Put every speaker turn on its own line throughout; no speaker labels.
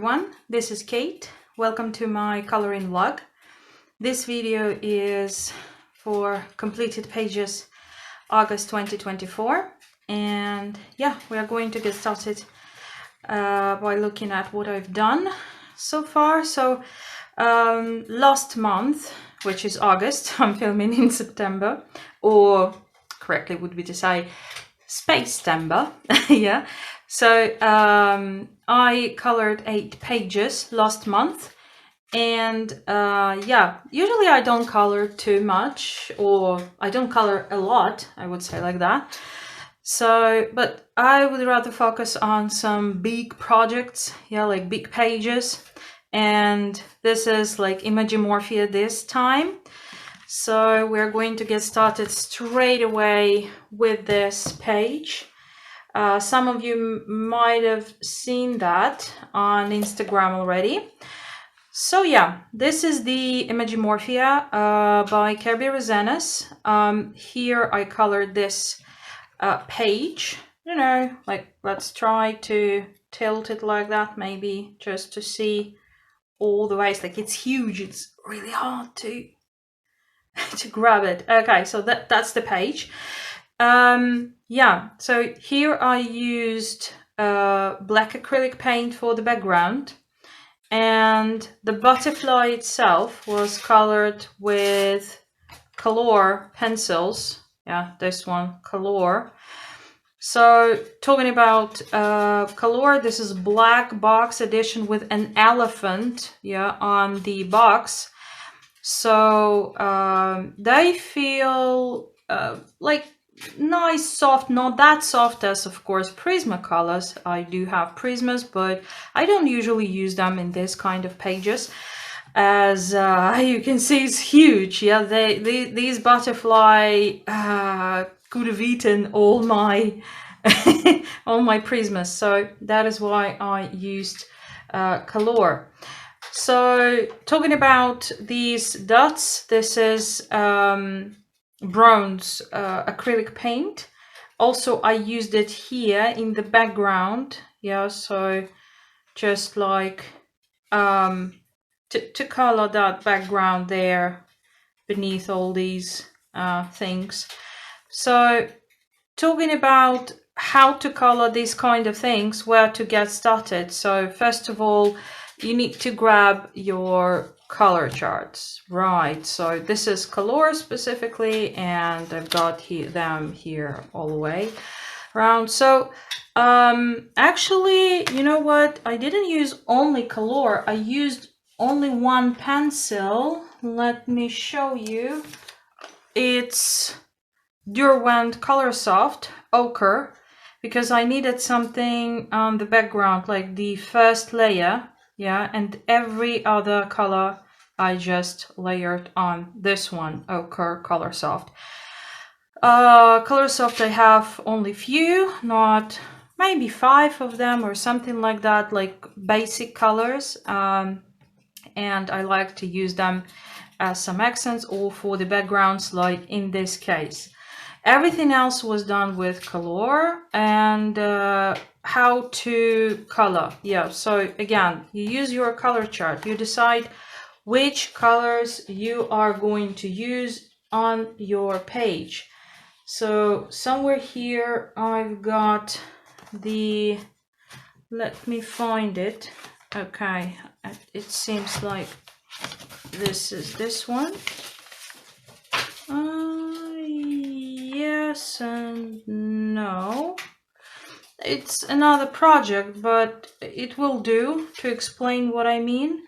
everyone, this is Kate. Welcome to my coloring vlog. This video is for completed pages August 2024, and yeah, we are going to get started by looking at what I've done so far. So last month, which is August, I'm filming in September, or correctly would be to say Space-tember. Yeah, so I colored 8 pages last month, and yeah, usually I don't color too much, or I don't color a lot, I would say, like that. So, but I would rather focus on some big projects, yeah, like big pages, and this is like Imagimorphia this time. So we're going to get started straight away with this page. Some of you might have seen that on Instagram already. So yeah, this is the Imagimorphia by Kerby Rosanes. Here I colored this page, you know, like let's try to tilt it like that, maybe just to see all the ways. Like it's huge, it's really hard to grab it. Okay, so that's the page. Yeah, so here I used black acrylic paint for the background, and the butterfly itself was colored with color pencils. Yeah, this one, color. So talking about color, this is black box edition with an elephant, yeah, on the box. So they feel like nice, soft, not that soft as, of course, Prismacolors. I do have Prismas, but I don't usually use them in this kind of pages. As you can see, it's huge. Yeah, these butterfly could have eaten all my all my Prismas. So that is why I used color. So talking about these dots, this is bronze acrylic paint. Also, I used it here in the background. Yeah, so just like to color that background there beneath all these things. So talking about how to color these kind of things, where to get started. So first of all, you need to grab your color charts, right? So this is color specifically, and I've got them here all the way around. So actually, you know what? I didn't use only color. I used only one pencil. Let me show you. It's Derwent Color Soft Ochre, because I needed something on the background, like the first layer. Yeah, and every other color I just layered on this one, Ochre Color Soft. Color Soft, I have only few, not maybe 5 of them or something like that, like basic colors. And I like to use them as some accents or for the backgrounds, like in this case. Everything else was done with color. And how to color. Yeah, so again, you use your color chart. You decide which colors you are going to use on your page. So somewhere here I've got the, let me find it. Okay, it seems like this is this one. Yes and no. It's another project, but it will do to explain what I mean.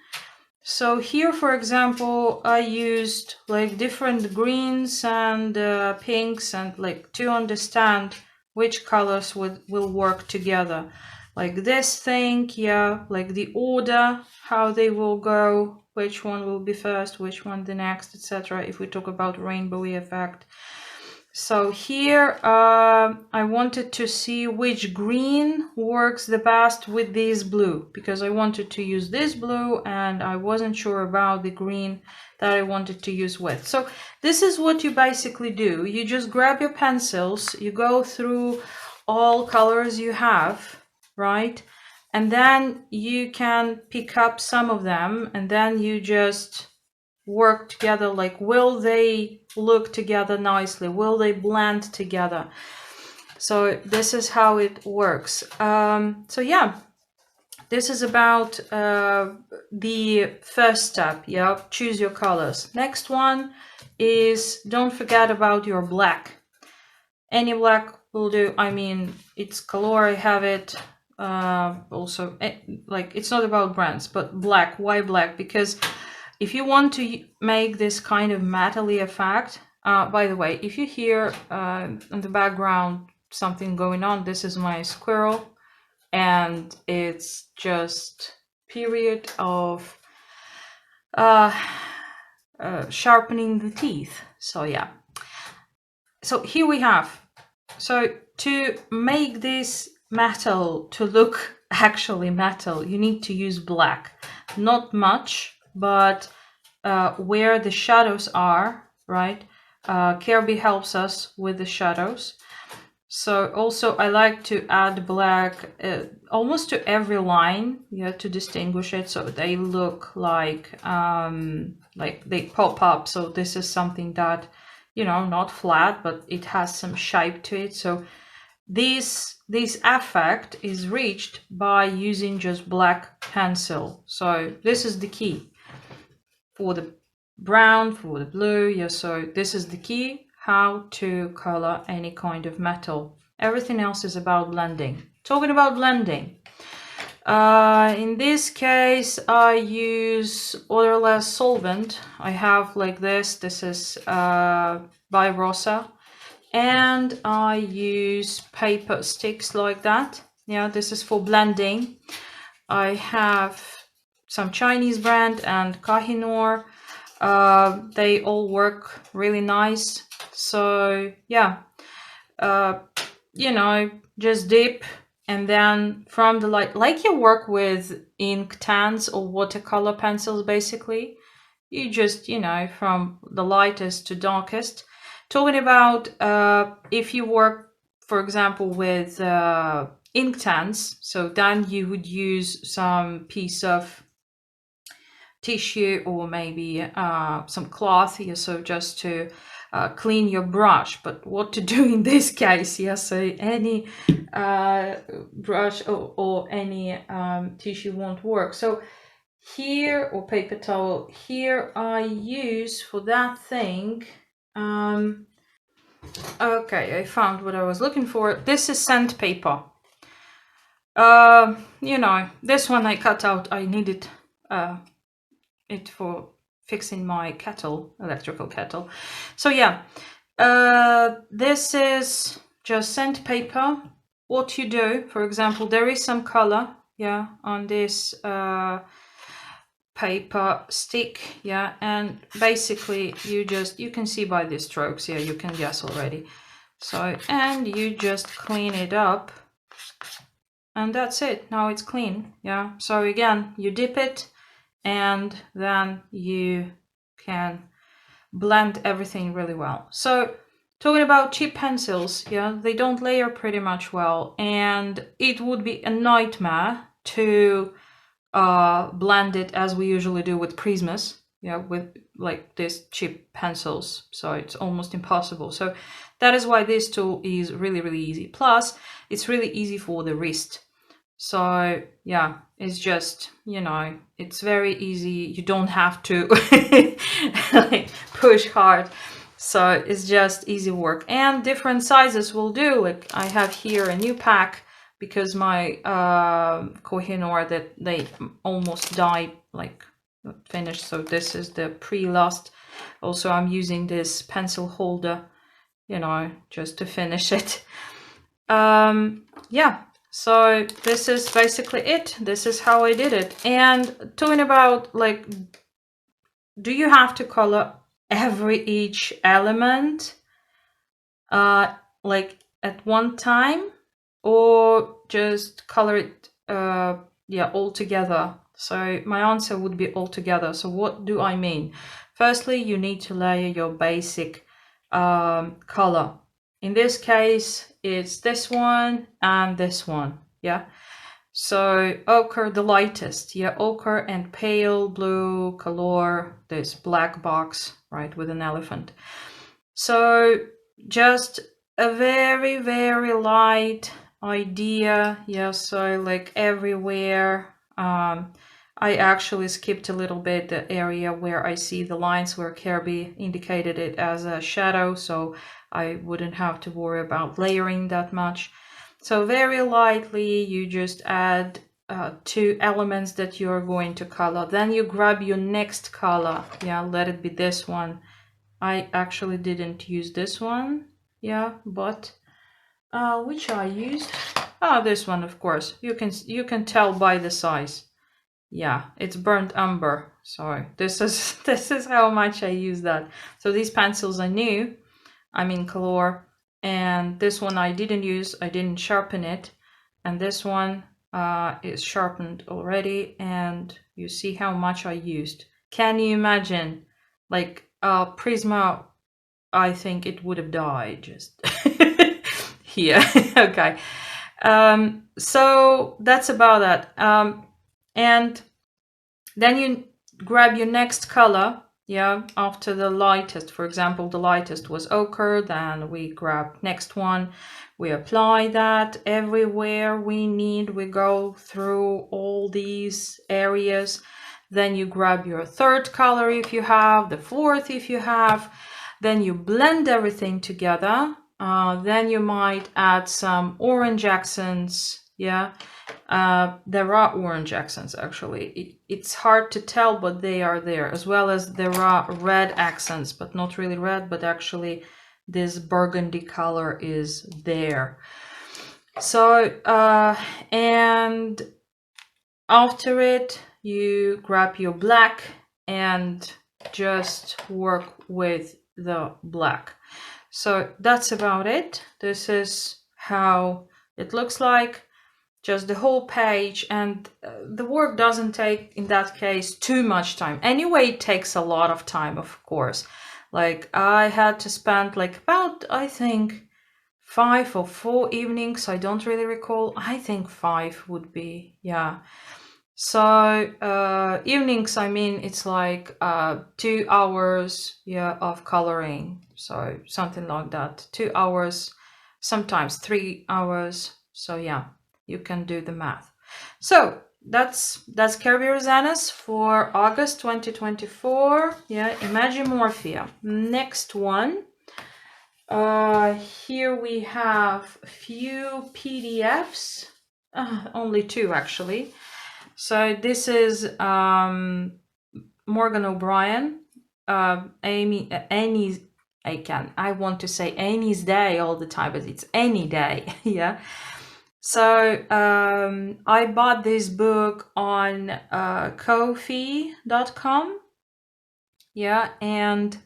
So here, for example, I used like different greens and pinks, and like to understand which colors will work together. Like this thing, yeah, like the order, how they will go, which one will be first, which one the next, etc. If we talk about rainbowy effect. So here I wanted to see which green works the best with this blue, because I wanted to use this blue and I wasn't sure about the green that I wanted to use with. So this is what you basically do. You just grab your pencils, you go through all colors you have, right? and then you can pick up some of them, and then you just work together. Like, will they look together nicely? Will they blend together? So this is how it works. So yeah, this is about the first step. Yeah, choose your colors. Next one is, don't forget about your black. Any black will do. I mean, it's color, I have it. Also, like, it's not about brands, but black. Why black? Because if you want to make this kind of metally effect, by the way, if you hear in the background something going on, this is my squirrel, and it's just period of sharpening the teeth. So yeah. So here we have. So to make this metal to look actually metal, you need to use black. Not much, but where the shadows are, right? Kerby helps us with the shadows. So also I like to add black almost to every line, yeah, to distinguish it, so they look like they pop up. So this is something that, you know, not flat, but it has some shape to it. So this effect is reached by using just black pencil. So this is the key for the brown, for the blue. Yeah, so this is the key, how to color any kind of metal. Everything else is about blending. Talking about blending, in this case I use odorless solvent. I have like this is by Rosa, and I use paper sticks like that. Yeah, this is for blending. I have some Chinese brand and Kohinoor. They all work really nice. So yeah, you know, just dip, and then from the light, like you work with ink tans or watercolor pencils, basically, you just, you know, from the lightest to darkest. Talking about if you work, for example, with ink tans, so then you would use some piece of tissue or maybe some cloth here, so just to clean your brush. But what to do in this case? Yes, so any brush or any tissue won't work. So here, or paper towel, here I use for that thing. Okay, I found what I was looking for. This is sandpaper. You know, this one I cut out. I needed it for fixing my kettle, electrical kettle. So yeah, this is just sandpaper. What you do, for example, there is some color, yeah, on this paper stick, yeah, and basically you can see by the strokes, yeah, you can guess already. So, and you just clean it up, and that's it. Now it's clean, yeah. So again, you dip it, and then you can blend everything really well. So talking about cheap pencils, yeah, they don't layer pretty much well, and it would be a nightmare to blend it as we usually do with Prismas, yeah, with like these cheap pencils. So it's almost impossible. So that is why this tool is really, really easy. Plus, it's really easy for the wrist. So yeah, it's just, you know, it's very easy. You don't have to like push hard. So it's just easy work, and different sizes will do. Like I have here a new pack because my Kohinoor that they almost died, like finished. So this is the pre-last. Also, I'm using this pencil holder, you know, just to finish it. Yeah. So this is basically it. This is how I did it. And talking about, like, do you have to color each element like at one time, or just color it yeah, all together? So my answer would be all together. So what do I mean? Firstly, you need to layer your basic color. In this case, it's this one and this one, yeah. So ochre, the lightest, yeah, ochre and pale blue color, this black box, right, with an elephant. So just a very, very light idea, yeah, so like everywhere. I actually skipped a little bit the area where I see the lines where Kerby indicated it as a shadow, so I wouldn't have to worry about layering that much. So very lightly, you just add 2 elements that you're going to color. Then you grab your next color. Yeah, let it be this one. I actually didn't use this one. Yeah, but which I used. This one, of course. You can tell by the size. Yeah, it's burnt umber. So this is how much I use that. So these pencils are new. I'm in color, and this one I didn't use. I didn't sharpen it, and this one is sharpened already. And you see how much I used. Can you imagine? Like Prisma, I think it would have died just here. Okay. So that's about that. And then you grab your next color, yeah, after the lightest. For example, the lightest was ochre, then we grab next one, we apply that everywhere we need, we go through all these areas. Then you grab your third color if you have, the fourth if you have, then you blend everything together. Then you might add some orange accents, yeah. There are orange accents actually. It's hard to tell, but they are there, as well as there are red accents, but not really red, but actually this burgundy color is there. So and after it you grab your black and just work with the black. So that's about it. This is how it looks like. Just the whole page, and the work doesn't take, in that case, too much time. Anyway, it takes a lot of time, of course. Like I had to spend like about, I think, 5 or 4 evenings. I don't really recall. I think 5 would be, yeah. So evenings, I mean, it's like 2 hours, yeah, of coloring. So something like that. 2 hours, sometimes 3 hours. So yeah, you can do the math. So that's Kerby Rosanes for August 2024. Yeah, Imagimorphia. Next one. Here we have a few PDFs. Only 2 actually. So this is Morgan O'Brien, Annie's. I want to say Annie's Day all the time, but it's Any Day. Yeah. So I bought this book on Ko-fi.com. Yeah, and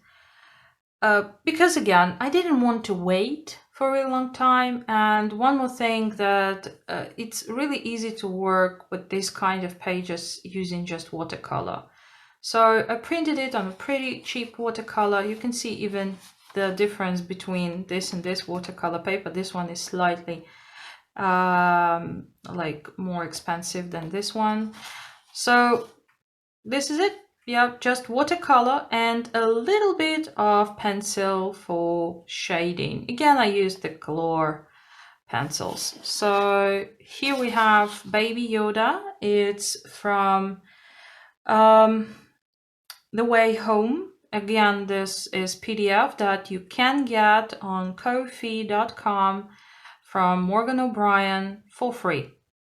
because again, I didn't want to wait for a really long time. And one more thing, that it's really easy to work with this kind of pages using just watercolor. So I printed it on a pretty cheap watercolor. You can see even the difference between this and this watercolor paper. This one is slightly like more expensive than this one. So this is it. Yeah, just watercolor and a little bit of pencil for shading. Again, I used the color pencils. So here we have Baby Yoda. It's from The Way Home. Again, this is PDF that you can get on Ko-fi.com from Morgan O'Brien for free.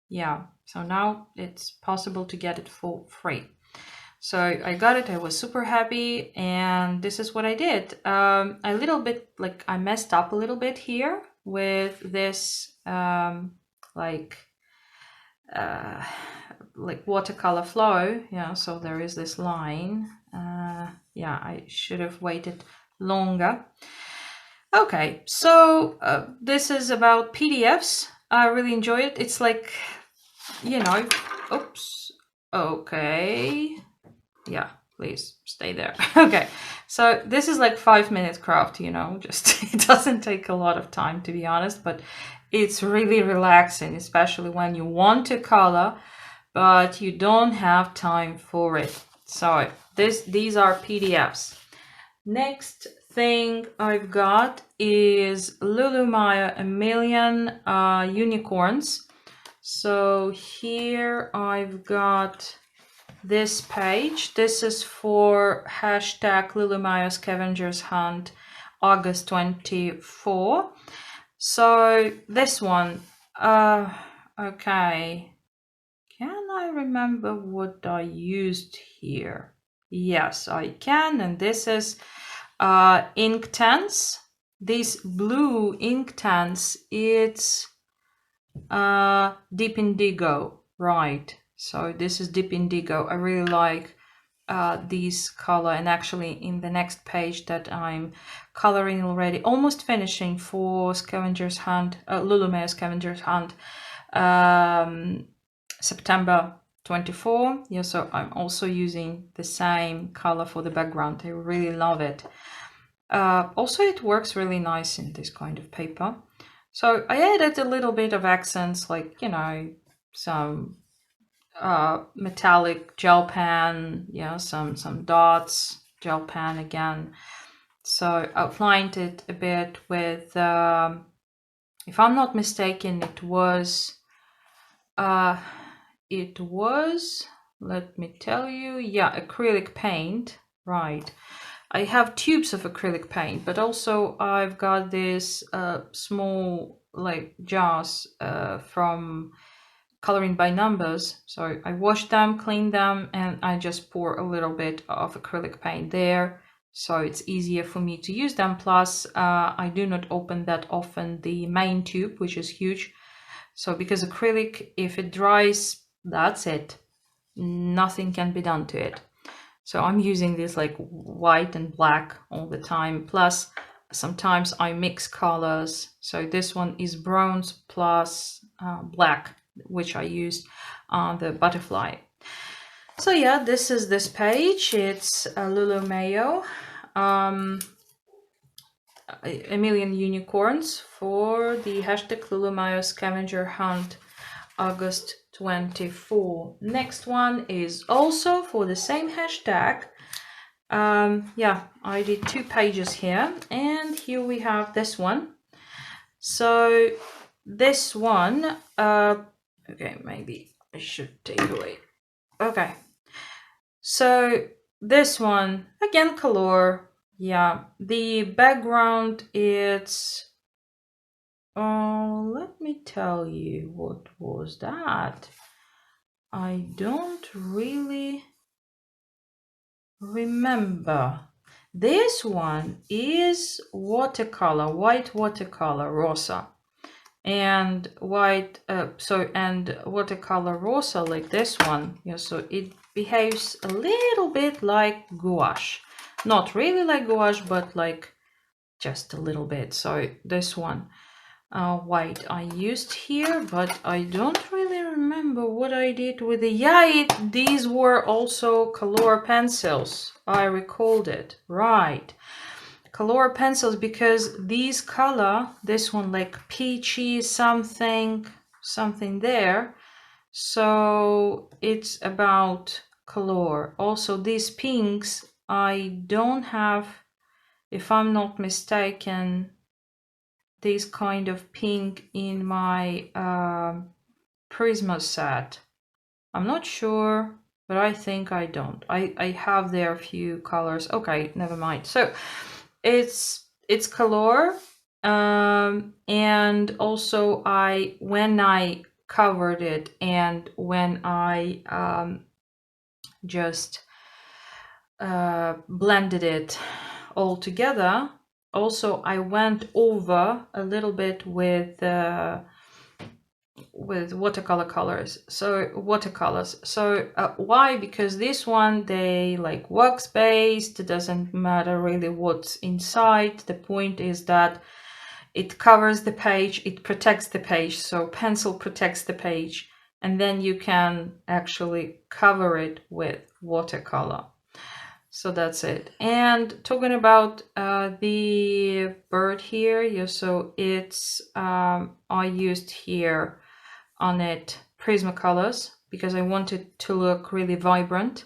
Yeah, so now it's possible to get it for free. So I got it, I was super happy, and this is what I did. A little bit, like I messed up a little bit here with this like watercolor flow. Yeah, so there is this line. Yeah, I should have waited longer. Okay, so this is about PDFs. I really enjoy it. It's like, you know, oops, okay. Yeah, please stay there. Okay, so this is like 5-minute craft, you know, just it doesn't take a lot of time, to be honest, but it's really relaxing, especially when you want to color, but you don't have time for it. So these are PDFs. Next thing I've got is Lulu Maya A Million Unicorns. So here I've got this page. This is for hashtag Lulu Maya Scavengers Hunt August 24. So this one, okay. Can I remember what I used here? Yes, I can. And this is ink tents. This blue ink tents, it's Deep Indigo, right? So this is Deep Indigo. I really like this color, and actually in the next page that I'm coloring already, almost finishing for Scavengers Hunt, Lulu Maya Scavengers Hunt, September 24. Yeah, so I'm also using the same color for the background. I really love it. Also, it works really nice in this kind of paper. So I added a little bit of accents, like, you know, some metallic gel pen, yeah, some dots, gel pen again. So outlined it a bit with, if I'm not mistaken, it was, let me tell you, yeah, acrylic paint, right. I have tubes of acrylic paint, but also I've got this small like jars from Coloring by Numbers. So I wash them, clean them, and I just pour a little bit of acrylic paint there. So it's easier for me to use them. Plus, I do not open that often the main tube, which is huge. So because acrylic, if it dries, that's it. Nothing can be done to it. So I'm using this like white and black all the time. Plus, sometimes I mix colors. So this one is bronze plus black, which I used on the butterfly. So yeah, this is this page. It's Lulu Maya, A Million Unicorns for the hashtag Lulu Maya Scavenger Hunt August 24. Next one is also for the same hashtag. Yeah, I did 2 pages here, and here we have this one. So this one, okay, maybe I should take away. Okay, so this one, again, color. Yeah, the background, it's, let me tell you, what was that? I don't really remember. This one is watercolor, white watercolor rosa, and white and watercolor rosa, like this one. Yeah, so it behaves a little bit like gouache, not really like gouache, but like just a little bit. So this one, white I used here, but I don't really remember what I did with the, yeah, these were also color pencils. I recalled it, right. Color pencils, because these color, this one like peachy something there, so it's about color. Also these pinks, I don't have, if I'm not mistaken, this kind of pink in my Prisma set. I'm not sure, but I think I don't. I have there a few colors. Okay, never mind. So it's color, and also when I covered it and when I just blended it all together, also I went over a little bit with watercolor colors. So watercolors. So why? Because this one, they like wax based. It doesn't matter really what's inside. The point is that it covers the page, it protects the page. So pencil protects the page, and then you can actually cover it with watercolor. So that's it. And talking about the bird here, yeah, so it's I used here on it Prismacolors because I wanted to look really vibrant,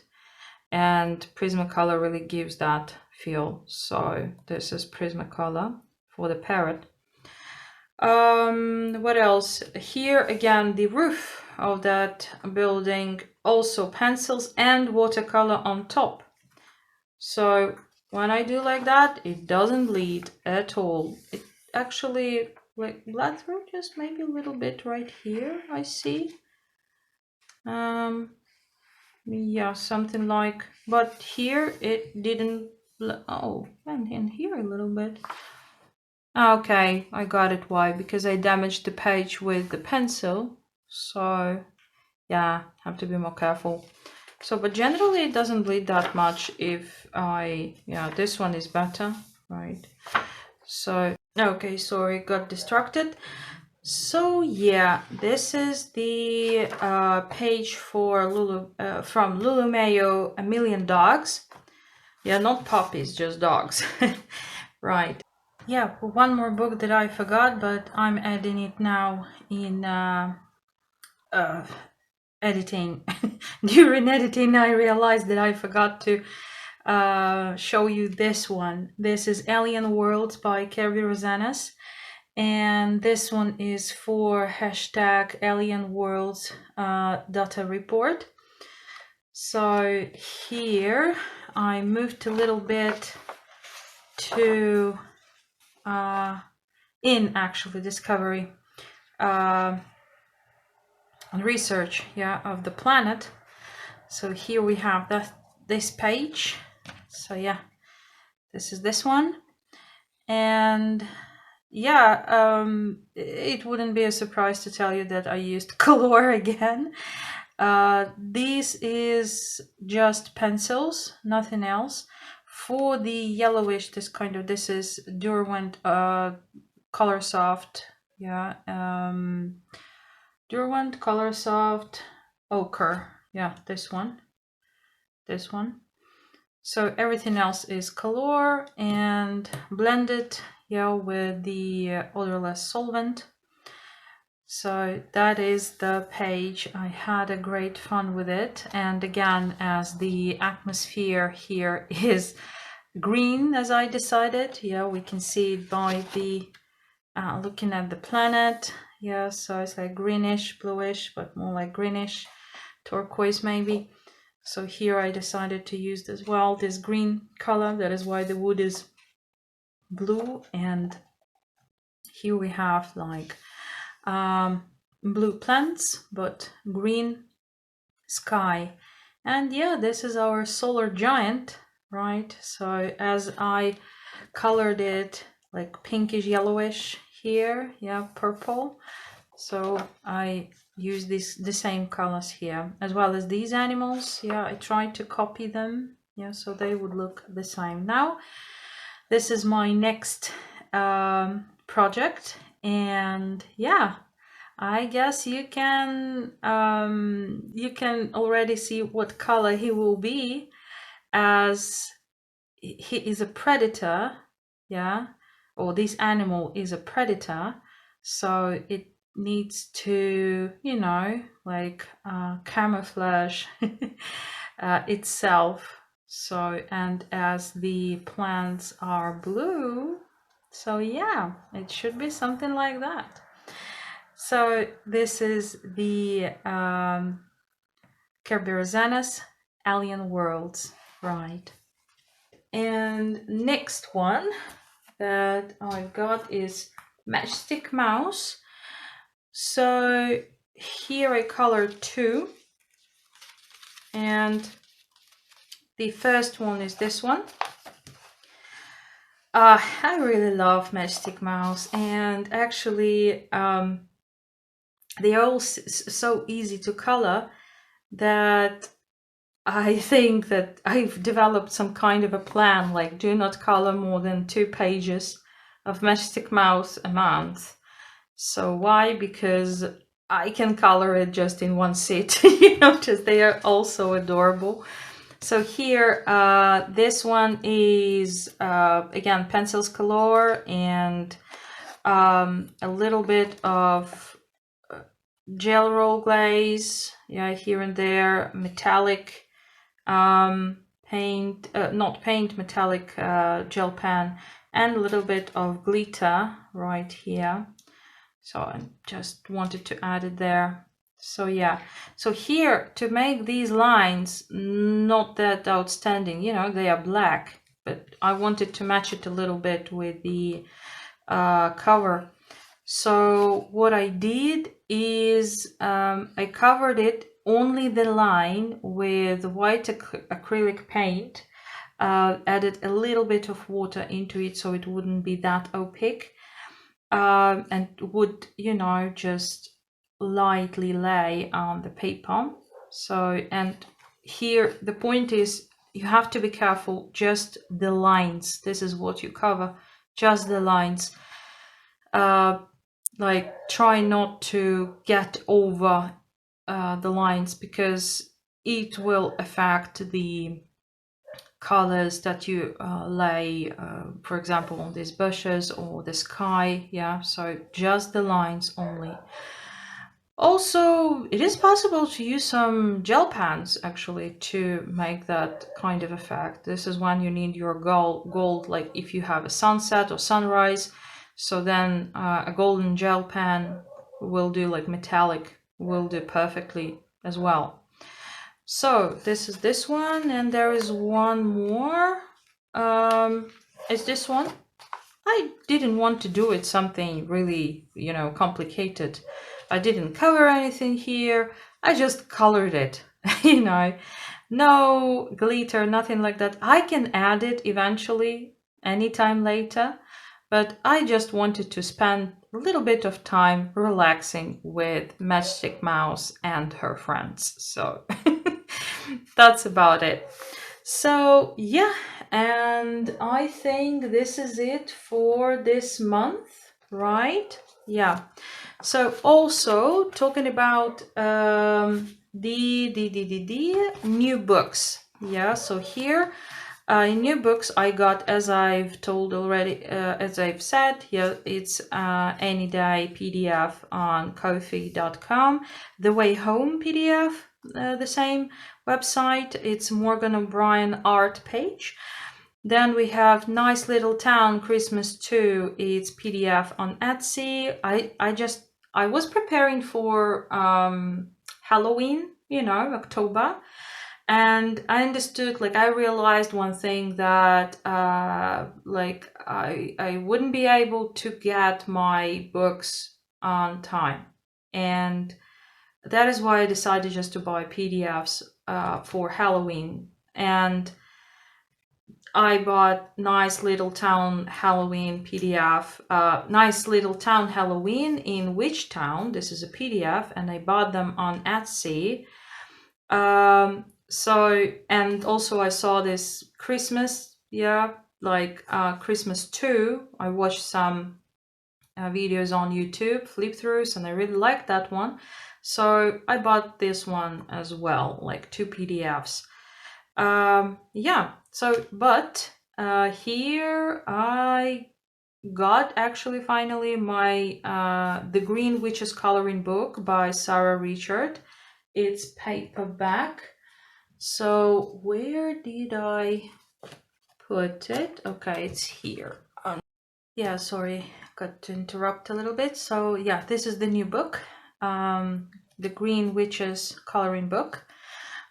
and Prismacolor really gives that feel. So this is Prismacolor for the parrot. What else? Here again, the roof of that building, also pencils and watercolor on top. So when I do like that, it doesn't bleed at all. It actually like bled through just maybe a little bit right here, I see. Yeah, something like, but here it didn't, oh, and in here a little bit. Okay, I got it. Why? Because I damaged the page with the pencil. So yeah, have to be more careful. So, but generally it doesn't bleed that much if yeah, this one is better, right? So, okay, sorry, got distracted. So yeah, this is the page for from Lulu Mayo, A Million Dogs. Yeah, not puppies, just dogs. Right. Yeah, one more book that I forgot, but I'm adding it now in editing. During editing, I realized that I forgot to show you this one. This is Alien Worlds by Kerby Rosanes. And this one is for hashtag Alien Worlds data report. So here I moved a little bit to in actually discovery and research, yeah, of the planet. So here we have this page. So yeah, this is this one. And yeah, it wouldn't be a surprise to tell you that I used color again. This is just pencils, nothing else. For the yellowish, this is Derwent Color Soft, yeah, Derwent Color Soft Ochre, yeah, this one. So everything else is color and blended, yeah, with the odorless solvent. So that is the page. I had a great fun with it. And again, as the atmosphere here is green, as I decided, yeah, we can see it by the looking at the planet. Yeah, so it's like greenish, bluish, but more like greenish, turquoise maybe. So here I decided to use as well this green color. That is why the wood is blue. And here we have like blue plants, but green sky. And yeah, this is our solar giant, right? So as I colored it like pinkish yellowish here, yeah, purple. So I use the same colors here, as well as these animals. Yeah, I tried to copy them, yeah, so they would look the same. Now this is my next project, and yeah, I guess you can already see what color he will be, as he is a predator, yeah, or this animal is a predator, so it needs to, you know, like camouflage itself. So, and as the plants are blue, so yeah, it should be something like that. So this is the Kerby Rosanes Alien Worlds, right? And next one that I've got is Majestic Mouse. So here I colored two, and the first one is this one. I really love Majestic Mouse, and actually they are all so easy to color that I think that I've developed some kind of a plan, like do not color more than 2 pages of Majestic Mouse a month. So why? Because I can color it just in one sit, you know, just they are also adorable. So here, this one is, again, pencils color and a little bit of gel roll glaze, yeah, here and there, metallic paint, not paint, metallic gel pen, and a little bit of glitter right here. So I just wanted to add it there. So yeah, so here to make these lines not that outstanding, you know, they are black, but I wanted to match it a little bit with the cover. So what I did is I covered it only the line with white acrylic paint, added a little bit of water into it so it wouldn't be that opaque, and would, you know, just lightly lay on the paper. So, and here the point is you have to be careful, just the lines. This is what you cover, just the lines. Like try not to get over the lines, because it will affect the colors that you lay, for example, on these bushes or the sky. Yeah, so just the lines only. Also, it is possible to use some gel pens actually to make that kind of effect. This is when you need your gold, like if you have a sunset or sunrise. So then a golden gel pen will do, like metallic, will do perfectly as well. So this is this one, and there is one more. It's this one. I didn't want to do it something really, you know, complicated. I didn't cover anything here. I just colored it, you know, no glitter, nothing like that. I can add it eventually, anytime later, but I just wanted to spend a little bit of time relaxing with Majestic Mouse and her friends. So that's about it. So yeah, and I think this is it for this month, right? Yeah. So also talking about the new books. Yeah. So here, in new books I got, as I've told already, as I've said, yeah, it's any day PDF on Ko-fi.com. The Way Home PDF, the same website. It's Morgan O'Brien art page. Then we have Nice Little Town Christmas 2. It's PDF on Etsy. I was preparing for Halloween, you know, October. And I understood, like I realized one thing, that like I wouldn't be able to get my books on time. And that is why I decided just to buy PDFs for Halloween. And I bought Nice Little Town Halloween PDF, Nice Little Town Halloween in Which Town. This is a PDF, and I bought them on Etsy. So, and also I saw this Christmas, yeah, like Christmas 2. I watched some videos on YouTube, flip throughs, and I really liked that one. So I bought this one as well, like 2 PDFs. Yeah, so, but here I got actually finally my The Green Witch's Coloring Book by Sarah Richard. It's paperback. So where did I put it? Okay, it's here. Yeah, sorry, got to interrupt a little bit. So yeah, this is the new book, The Green Witch's Coloring Book,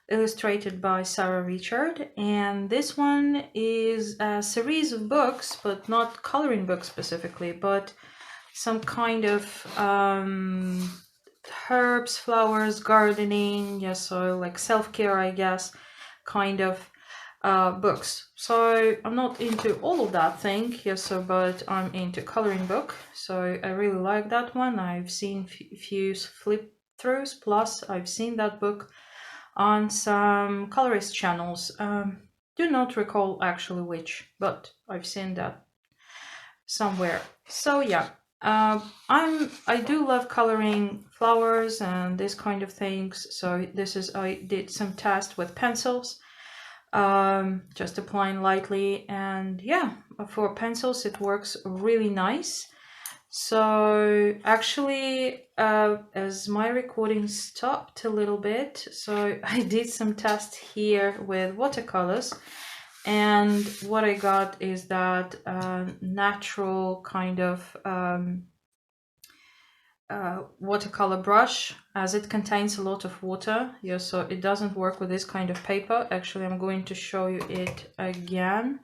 illustrated by Sarah Richard. And this one is a series of books, but not coloring books specifically, but some kind of herbs, flowers, gardening, yeah, so like self-care, I guess, kind of books. So I'm not into all of that thing, yes, so, but I'm into coloring book, so I really like that one. I've seen few flip throughs, plus I've seen that book on some colorist channels. Do not recall actually which, but I've seen that somewhere. So yeah, I do love coloring flowers and this kind of things. So this is, I did some tests with pencils. just applying lightly. And yeah, for pencils it works really nice. So actually, as my recording stopped a little bit, so I did some tests here with watercolors, and what I got is that natural kind of watercolor brush, as it contains a lot of water. Yeah, so it doesn't work with this kind of paper. Actually, I'm going to show you it again.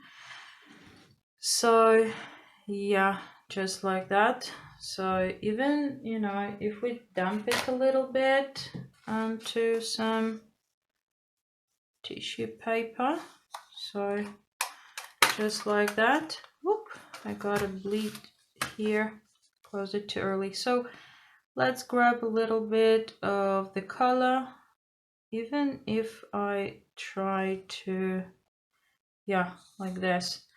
So yeah, just like that. So even, you know, if we dump it a little bit onto some tissue paper, so just like that. Whoop, I got a bleed here, closed it too early. So let's grab a little bit of the color, even if I try to, yeah, like this.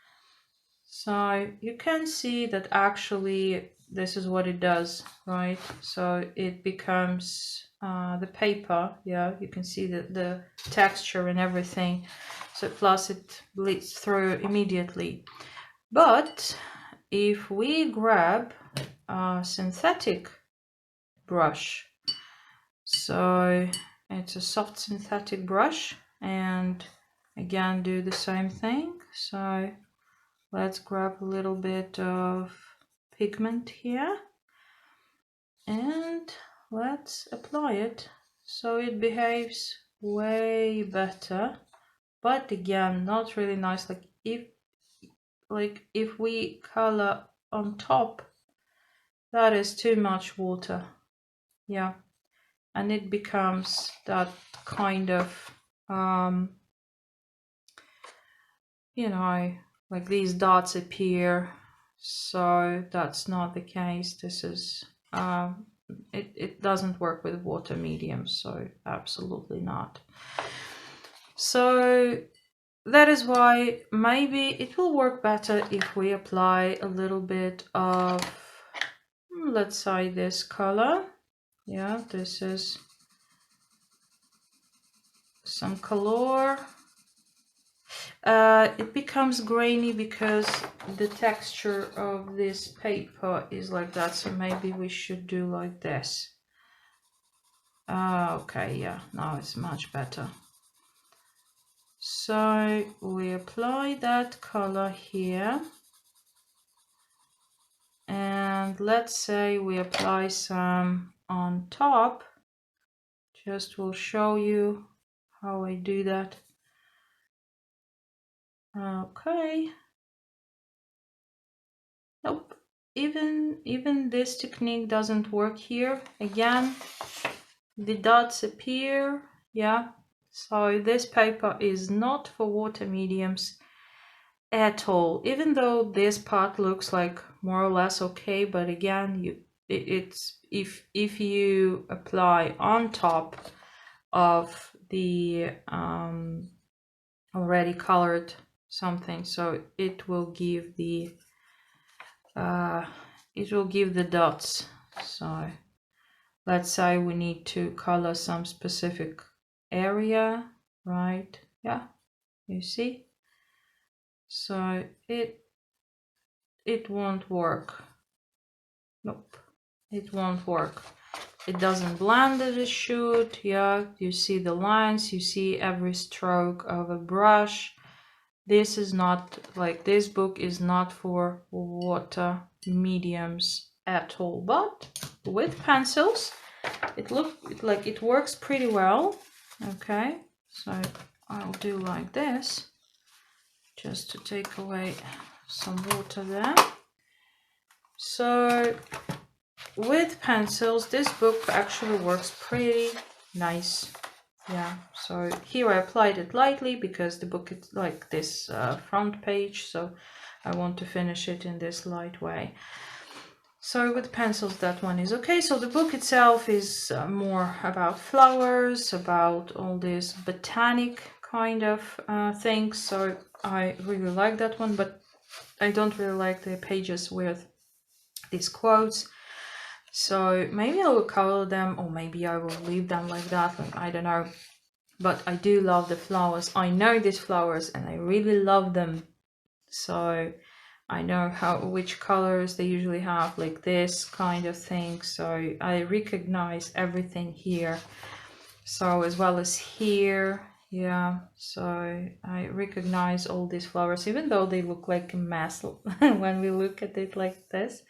So you can see that actually this is what it does, right? So it becomes the paper, yeah, you can see the texture and everything. So plus it bleeds through immediately. But if we grab a synthetic brush, so it's a soft synthetic brush, and again do the same thing. So let's grab a little bit of pigment here and let's apply it. So it behaves way better, but again, not really nice. Like if we color on top, that is too much water. Yeah, and it becomes that kind of you know, like these dots appear. So that's not the case. This is it doesn't work with water mediums, so absolutely not. So that is why maybe it will work better if we apply a little bit of, let's say, this color. Yeah, this is some color. It becomes grainy because the texture of this paper is like that, so maybe we should do like this. Okay, yeah, now it's much better. So we apply that color here, and let's say we apply some on top. Just will show you how I do that. Okay. Nope. Even this technique doesn't work here. Again, the dots appear. Yeah. So this paper is not for water mediums at all. Even though this part looks like more or less okay, but again, it's if you apply on top of the already colored something, so it will give the dots. So let's say we need to color some specific area, right? Yeah, you see? So it won't work. Nope, it won't work. It doesn't blend as it should. Yeah, you see the lines, you see every stroke of a brush. This is not, like, this book is not for water mediums at all, but with pencils it works pretty well. Okay, so I'll do like this just to take away some water there. So with pencils, this book actually works pretty nice. Yeah, so here I applied it lightly because the book is like this front page, so I want to finish it in this light way. So with pencils, that one is okay. So the book itself is more about flowers, about all this botanic kind of things. So I really like that one, but I don't really like the pages with these quotes. So maybe I will color them, or maybe I will leave them like that. Like, I don't know. but I do love the flowers. I know these flowers and I really love them. So I know which colors they usually have, like this kind of thing. So I recognize everything here. So as well as here, yeah. So I recognize all these flowers, even though they look like a mess when we look at it like this.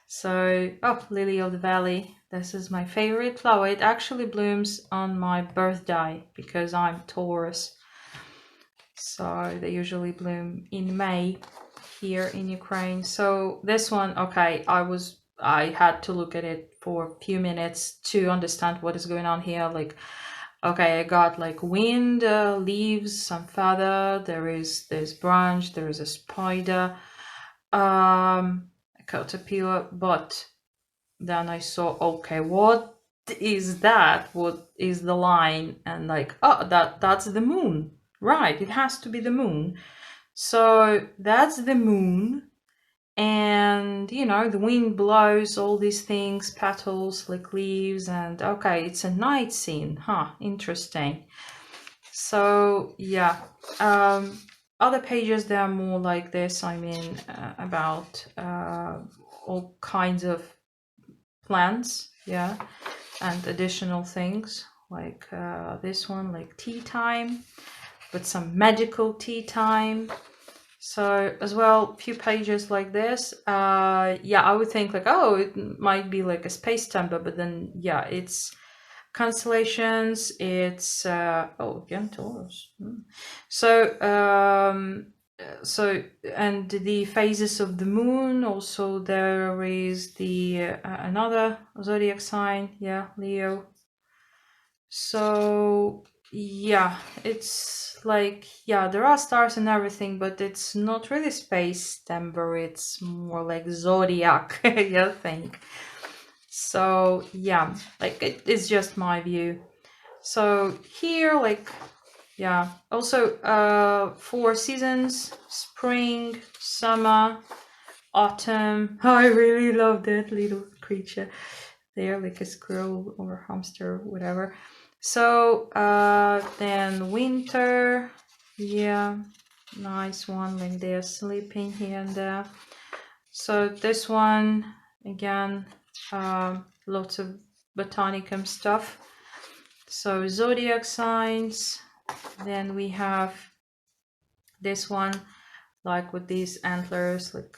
So, oh, Lily of the Valley. This is my favorite flower. It actually blooms on my birthday because I'm Taurus. So they usually bloom in May here in Ukraine. So this one, okay, I had to look at it for a few minutes to understand what is going on here. Like, okay, I got like wind, leaves, some feather, there's branch, there is a spider, a caterpillar, but then I saw, okay, what is that? What is the line? And like, oh, that's the moon. Right, it has to be the moon. So that's the moon. And, you know, the wind blows all these things, petals, like leaves. And okay, it's a night scene. Huh, interesting. So, yeah. Other pages, they're more like this. I mean, about all kinds of plants, yeah, and additional things like this one, like tea time, but some magical tea time. So as well, a few pages like this. Yeah, I would think like, oh, it might be like a space temper, but then yeah, it's constellations. It's oh, again Taurus. So and the phases of the moon. Also, there is the another zodiac sign. Yeah, Leo. So yeah, it's like, yeah, there are stars and everything, but it's not really space temper. It's more like zodiac. Yeah, I think. So yeah, like it's just my view. So here, like, yeah, also 4 seasons: spring, summer, autumn. I really love that little creature there, like a squirrel or hamster, whatever. So then winter, yeah, nice one, like they're sleeping here and there. So this one, again, lots of botanicum stuff. So zodiac signs. Then we have this one, like with these antlers, like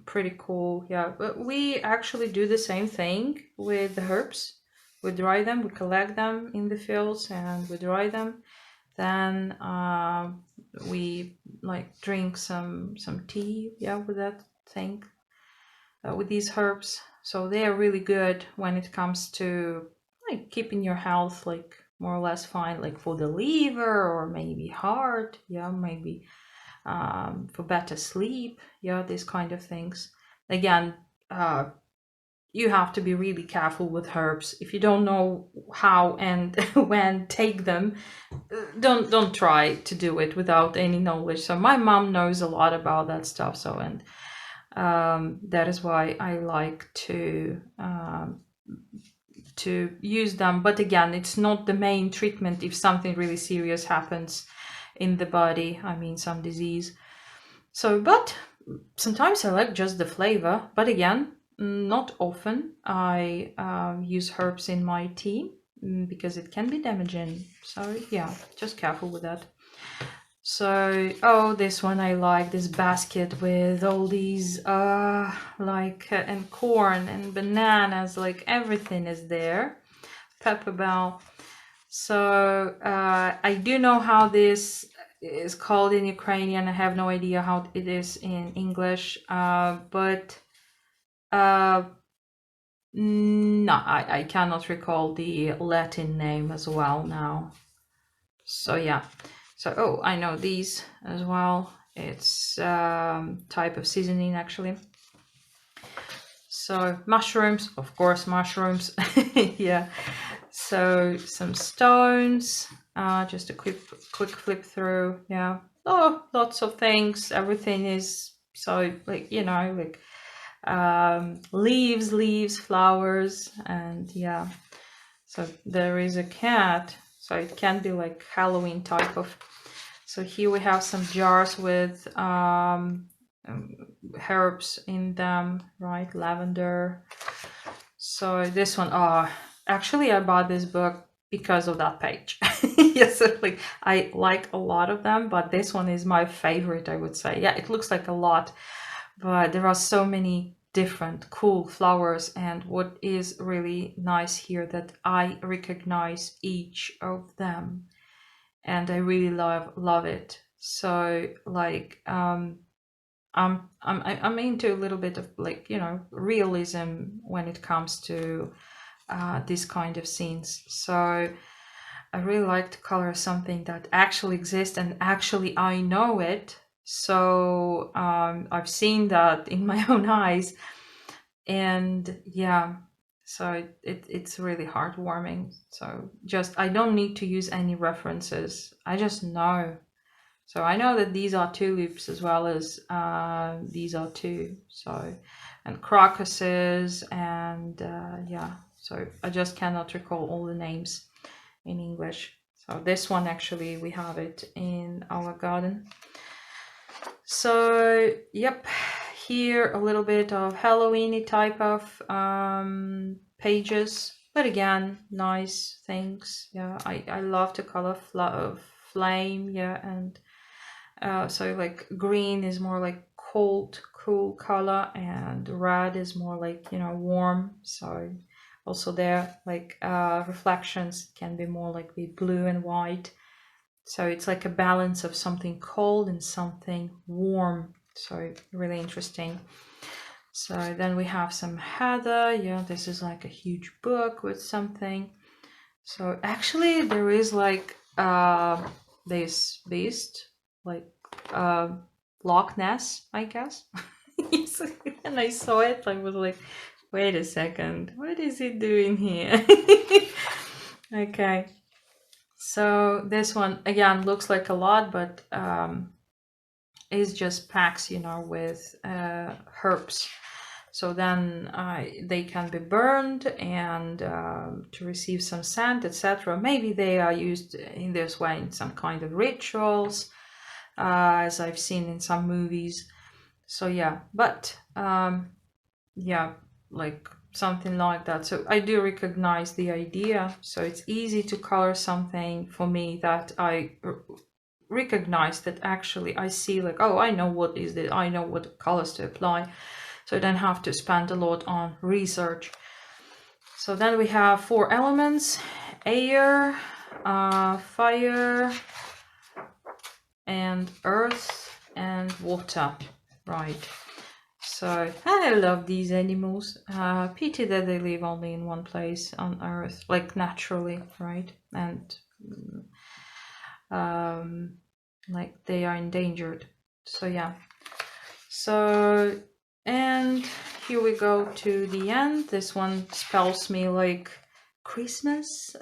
pretty cool. Yeah, but we actually do the same thing with the herbs. We dry them, we collect them in the fields and we dry them. Then we like drink some tea, yeah, with that thing, with these herbs. So they are really good when it comes to like keeping your health like more or less fine, like for the liver or maybe heart, yeah, maybe for better sleep, yeah, these kind of things. Again, you have to be really careful with herbs. If you don't know how and when take them, don't try to do it without any knowledge. So my mom knows a lot about that stuff. So and that is why I like to use them. But again, it's not the main treatment if something really serious happens in the body. I mean, some disease. So, but sometimes I like just the flavor. But again, not often. I use herbs in my tea because it can be damaging. So yeah, just careful with that. So, oh, this one I like, this basket with all these and corn and bananas, like everything is there. Pepper bell. So I do know how this is called in Ukrainian. I have no idea how it is in English, but no, I cannot recall the Latin name as well now. So yeah. So, oh, I know these as well. It's type of seasoning, actually. So, mushrooms, of course, mushrooms. Yeah. So, some stones. Just a quick flip through. Yeah. Oh, lots of things. Everything is so, like, you know, like leaves, flowers, and yeah. So, there is a cat. so it can be like Halloween type of. So here we have some jars with herbs in them, right? Lavender. So this one, actually I bought this book because of that page. Yes, like I like a lot of them, but this one is my favorite, I would say. Yeah, it looks like a lot, but there are so many different cool flowers, and what is really nice here that I recognize each of them, and I really love it. So like I'm into a little bit of, like, you know, realism when it comes to these kind of scenes. So I really like to color something that actually exists and actually I know it. So I've seen that in my own eyes, and yeah, so it's really heartwarming. So just, I don't need to use any references, I just know. So I know that these are tulips as well as these are too. So, and crocuses, and yeah. So I just cannot recall all the names in English. So this one, actually, we have it in our garden. So, yep, here a little bit of Halloweeny type of pages, but again, nice things. Yeah, I love the color flame. Yeah, and so like green is more like cold, cool color, and red is more like, you know, warm. So also there, like reflections can be more like the blue and white. So it's like a balance of something cold and something warm. So really interesting. So then we have some heather. Yeah, this is like a huge book with something. So actually there is like this beast, like Loch Ness, I guess. And I saw it, I was like, wait a second, what is it doing here? Okay, so this one again looks like a lot, but is just packs, you know, with herbs. So then they can be burned and to receive some scent, etc. Maybe they are used in this way in some kind of rituals, as I've seen in some movies. So yeah, but yeah, like something like that. So I do recognize the idea. So it's easy to color something for me that I recognize, that actually I see, like, oh, I know what is it, I know what colors to apply. So I don't have to spend a lot on research. So then we have 4 elements: air, fire, and earth, and water, right? So I love these animals. Pity that they live only in one place on earth, like naturally, right? And like they are endangered. So yeah. So, and here we go to the end. This one spells me like Christmas.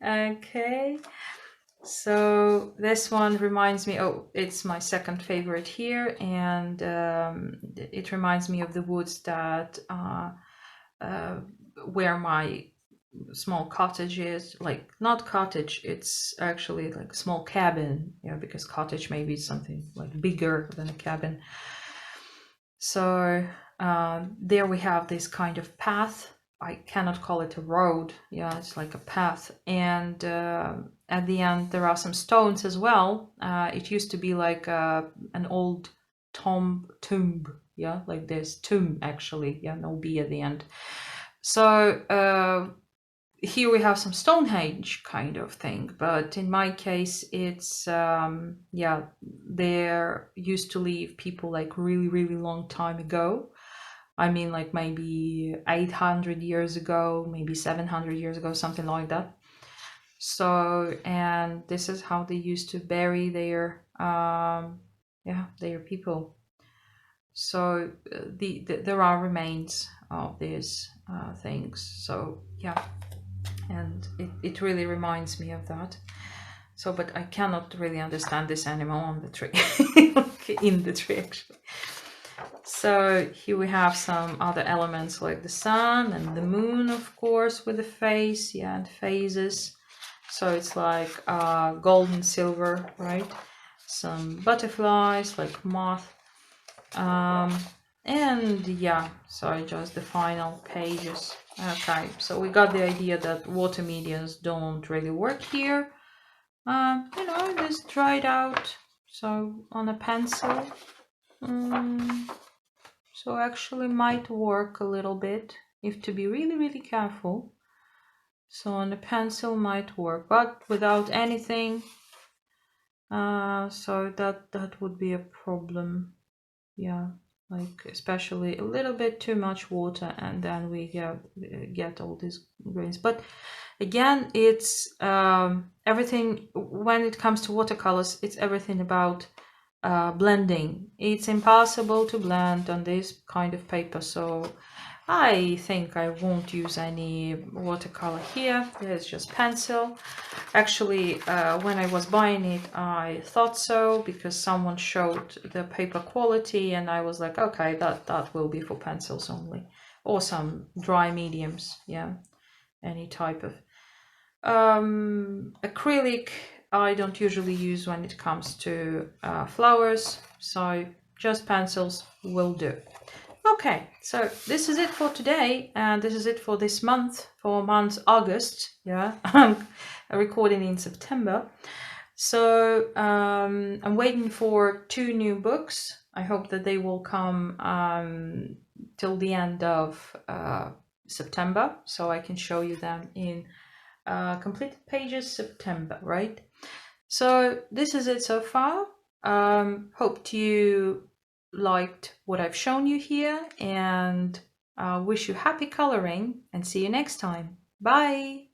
Okay. So this one reminds me, oh, it's my second favorite here, and it reminds me of the woods that where my small cottage is. Like, not cottage, it's actually like a small cabin, yeah, because cottage maybe is something like bigger than a cabin. So there we have this kind of path. I cannot call it a road. Yeah, it's like a path. And at the end, there are some stones as well. It used to be like an old tomb. Yeah, like this tomb, actually. Yeah, no B at the end. So here we have some Stonehenge kind of thing. But in my case, it's, yeah, there used to live people like really, really long time ago. I mean, like maybe 800 years ago, maybe 700 years ago, something like that. So, and this is how they used to bury their, yeah, their people. So there are remains of these things. So yeah, and it really reminds me of that. So, but I cannot really understand this animal on the tree, in the tree actually. So here we have some other elements like the sun and the moon, of course, with the face, yeah, and phases. So it's like gold and silver, right? Some butterflies, like moth. And yeah, so just the final pages. Okay, so we got the idea that water mediums don't really work here. You know, this dried out. So on a pencil, so actually might work a little bit if to be really, really careful. So on the pencil might work, but without anything, so that would be a problem. Yeah, like especially a little bit too much water, and then we get all these grains. But again, it's everything when it comes to watercolors. It's everything about blending. It's impossible to blend on this kind of paper, so I think I won't use any watercolor here. There's just pencil. Actually, when I was buying it, I thought so because someone showed the paper quality, and I was like, okay, that will be for pencils only, or some dry mediums. Yeah, any type of acrylic I don't usually use when it comes to flowers, so just pencils will do. Okay, so this is it for today, and this is it for this month, for month August. Yeah, I'm recording in September. So I'm waiting for 2 new books. I hope that they will come till the end of September, so I can show you them in completed pages September, right? So this is it so far. Hope you liked what I've shown you here, and wish you happy coloring, and see you next time. Bye!